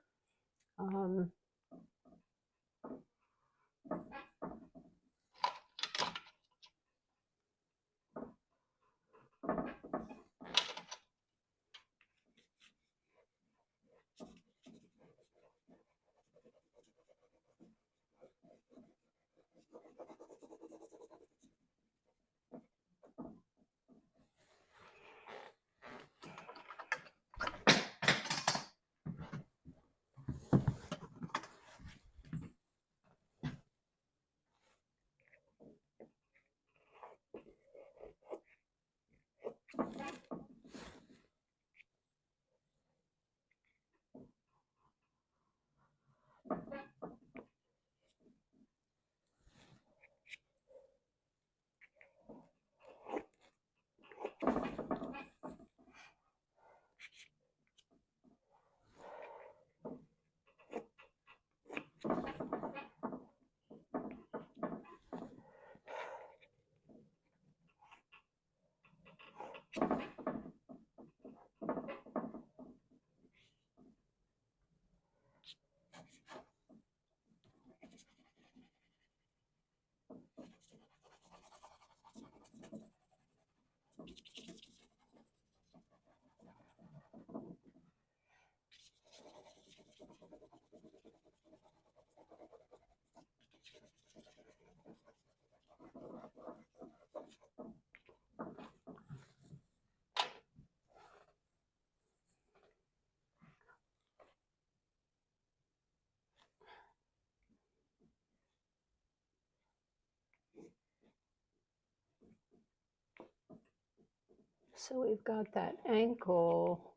So we've got that ankle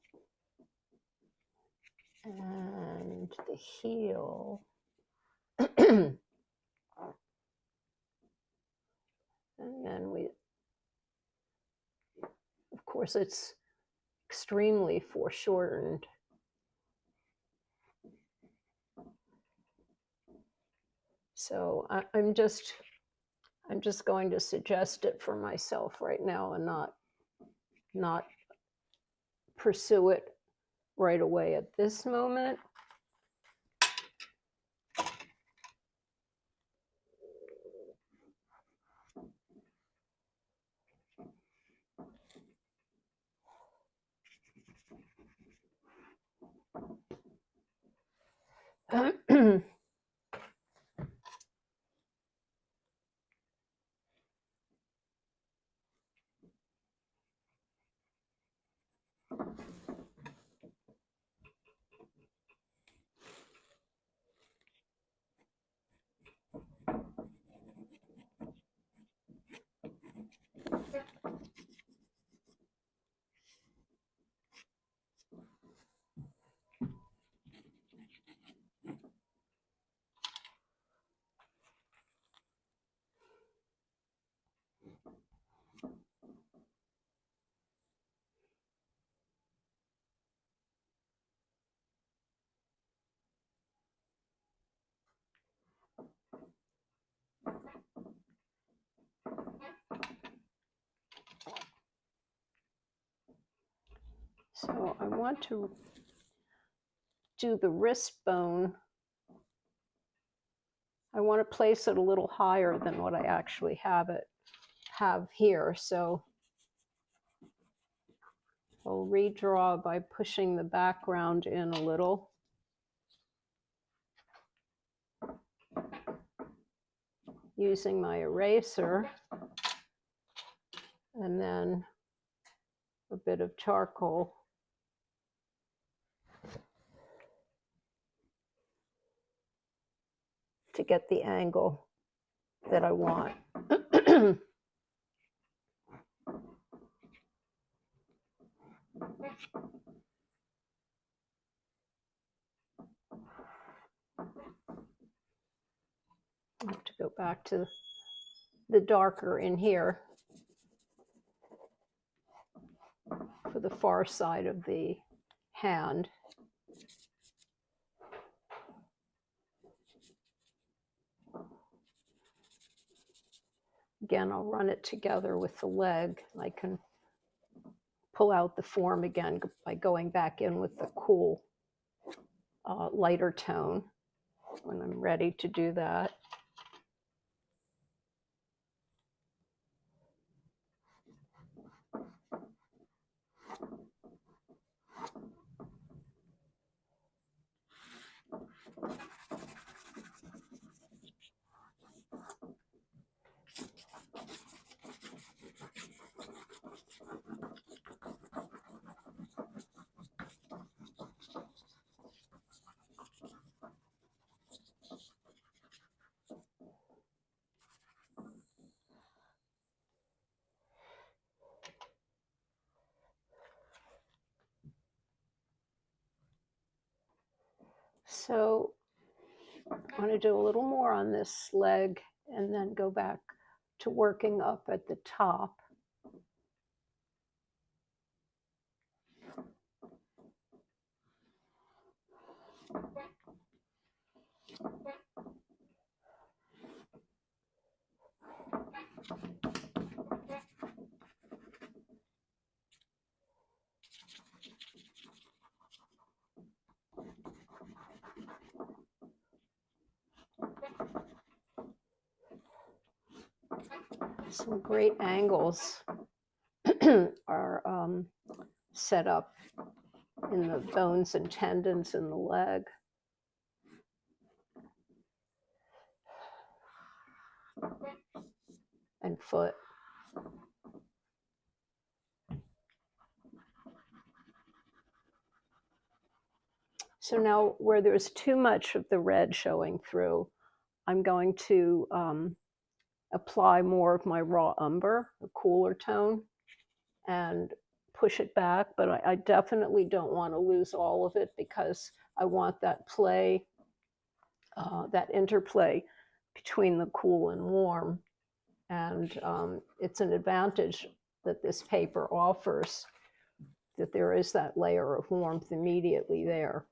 and the heel. And then of course, it's extremely foreshortened. So I'm just going to suggest it for myself right now and not pursue it right away at this moment. So I want to do the wrist bone. I want to place it a little higher than what I actually have here. So I'll redraw by pushing the background in a little. Using my eraser, and then a bit of charcoal. To get the angle that I want. I have to go back to the darker in here for the far side of the hand. Again, I'll run it together with the leg. I can pull out the form again by going back in with the cool, lighter tone when I'm ready to do that. So I want to do a little more on this leg and then go back to working up at the top. Some great angles are set up in the bones and tendons in the leg. And foot. So now where there's too much of the red showing through, I'm going to apply more of my raw umber, a cooler tone, and push it back, but I definitely don't want to lose all of it because I want that play, that interplay between the cool and warm. And it's an advantage that this paper offers, that there is that layer of warmth immediately there.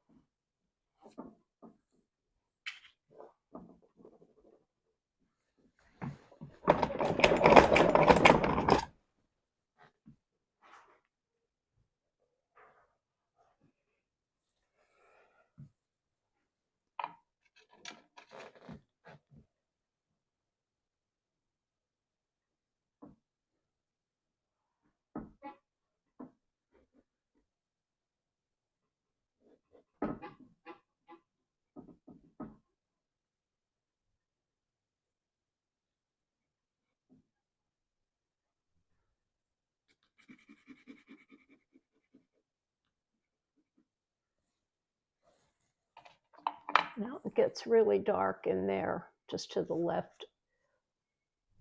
Now it gets really dark in there, just to the left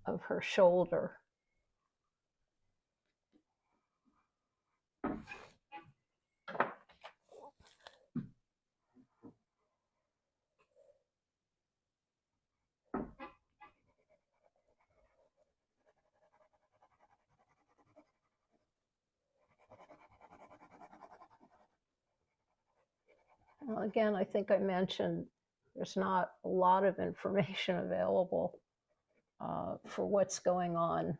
of her shoulder. Well, again, I think I mentioned there's not a lot of information available for what's going on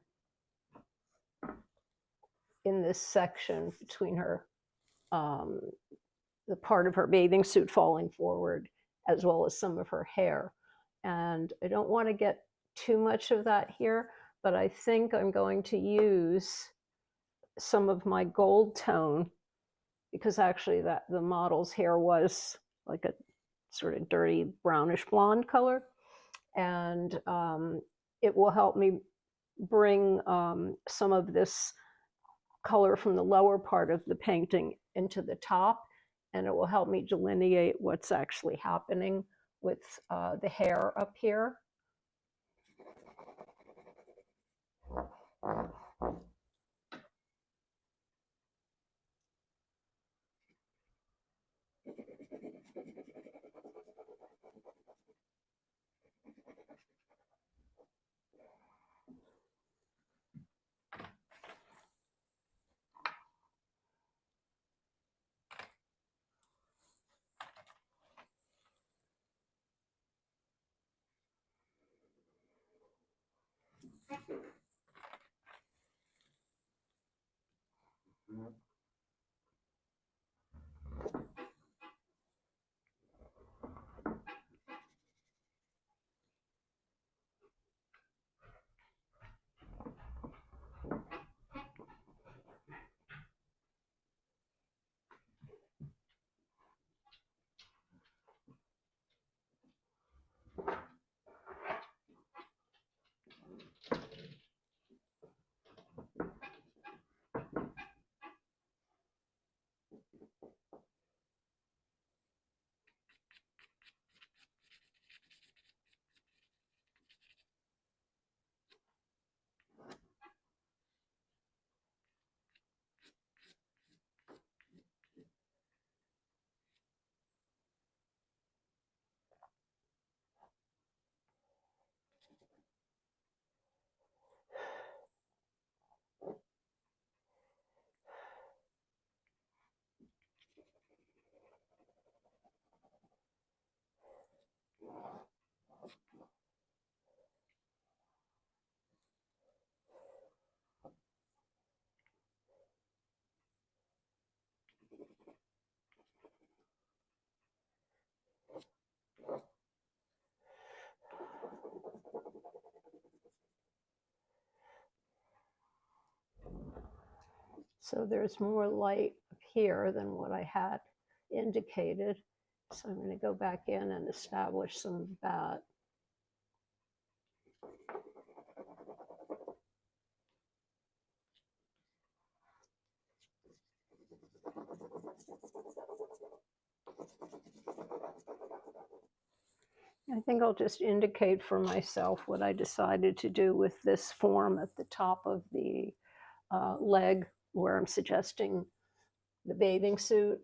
in this section between her, the part of her bathing suit falling forward, as well as some of her hair. And I don't want to get too much of that here, but I think I'm going to use some of my gold tone, because actually the model's hair was like a sort of dirty brownish blonde color. And it will help me bring some of this color from the lower part of the painting into the top, and it will help me delineate what's actually happening with the hair up here. So there's more light up here than what I had indicated. So I'm going to go back in and establish some of that. I think I'll just indicate for myself what I decided to do with this form at the top of the leg where I'm suggesting the bathing suit.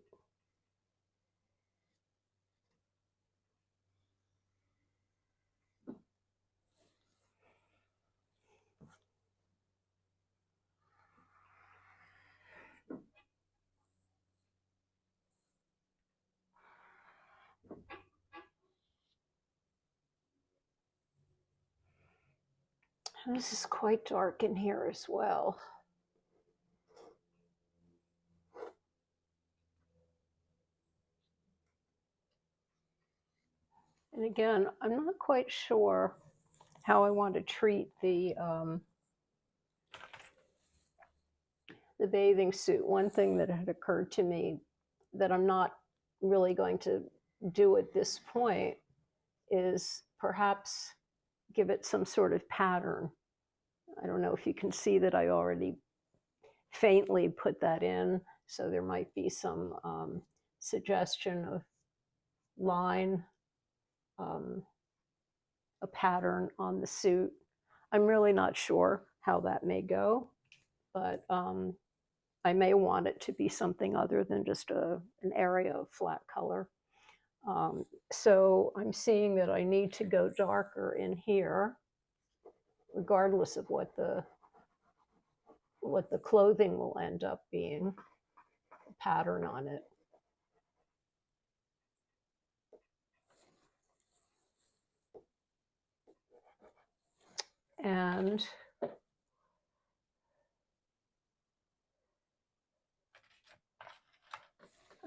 This is quite dark in here as well. And again, I'm not quite sure how I want to treat the bathing suit. One thing that had occurred to me that I'm not really going to do at this point is perhaps give it some sort of pattern. I don't know if you can see that I already faintly put that in, so there might be some suggestion of line, a pattern on the suit. I'm really not sure how that may go, but I may want it to be something other than just an area of flat color. So I'm seeing that I need to go darker in here, regardless of what the clothing will end up being, a pattern on it. And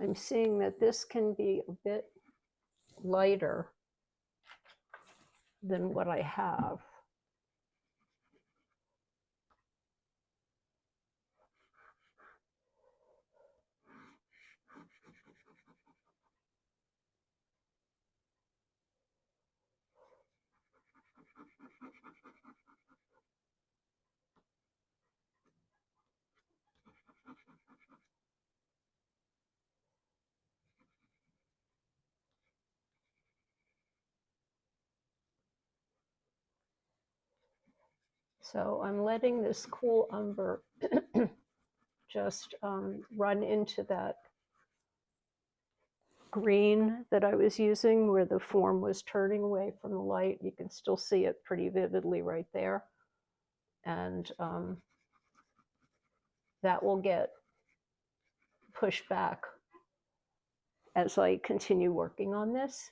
I'm seeing that this can be a bit lighter than what I have. So I'm letting this cool umber just run into that green that I was using where the form was turning away from the light. You can still see it pretty vividly right there. And that will get pushed back as I continue working on this.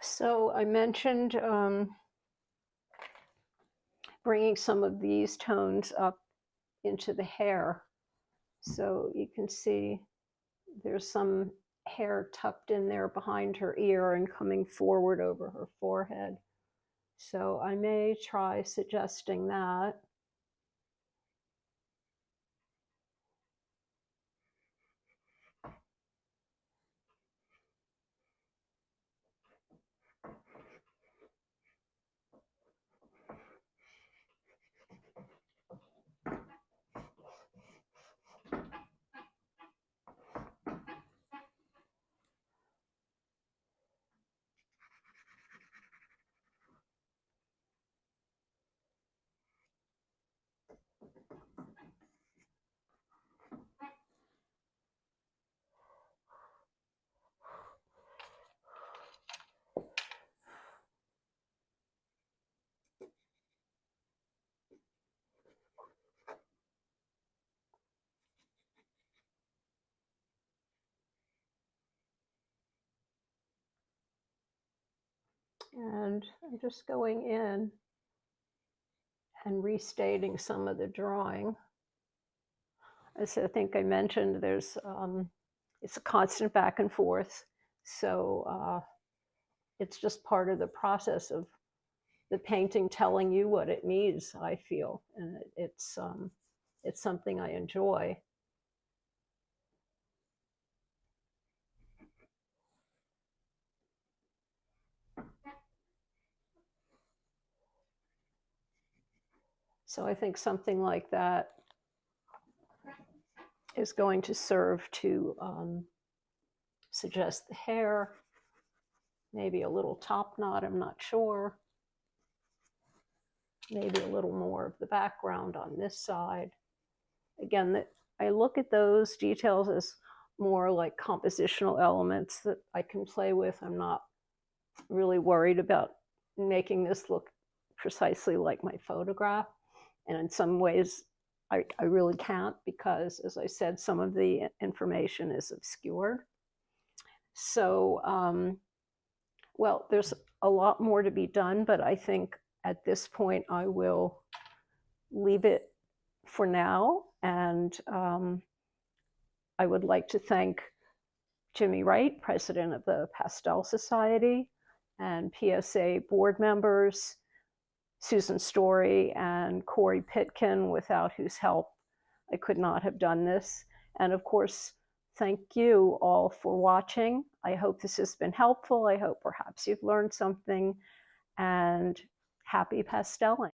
So I mentioned bringing some of these tones up into the hair. So you can see there's some hair tucked in there behind her ear and coming forward over her forehead. So I may try suggesting that. And I'm just going in and restating some of the drawing. As I think I mentioned, there's it's a constant back and forth. So it's just part of the process of the painting telling you what it needs, I feel. And it's something I enjoy. So I think something like that is going to serve to suggest the hair, maybe a little top knot, I'm not sure. Maybe a little more of the background on this side. Again, I look at those details as more like compositional elements that I can play with. I'm not really worried about making this look precisely like my photograph. And in some ways, I really can't because, as I said, some of the information is obscured. So, well, there's a lot more to be done, but I think at this point I will leave it for now. And I would like to thank Jimmy Wright, president of the Pastel Society, and PSA board members, Susan Story and Corey Pitkin, without whose help I could not have done this. And of course, thank you all for watching. I hope this has been helpful. I hope perhaps you've learned something, and happy pastelling.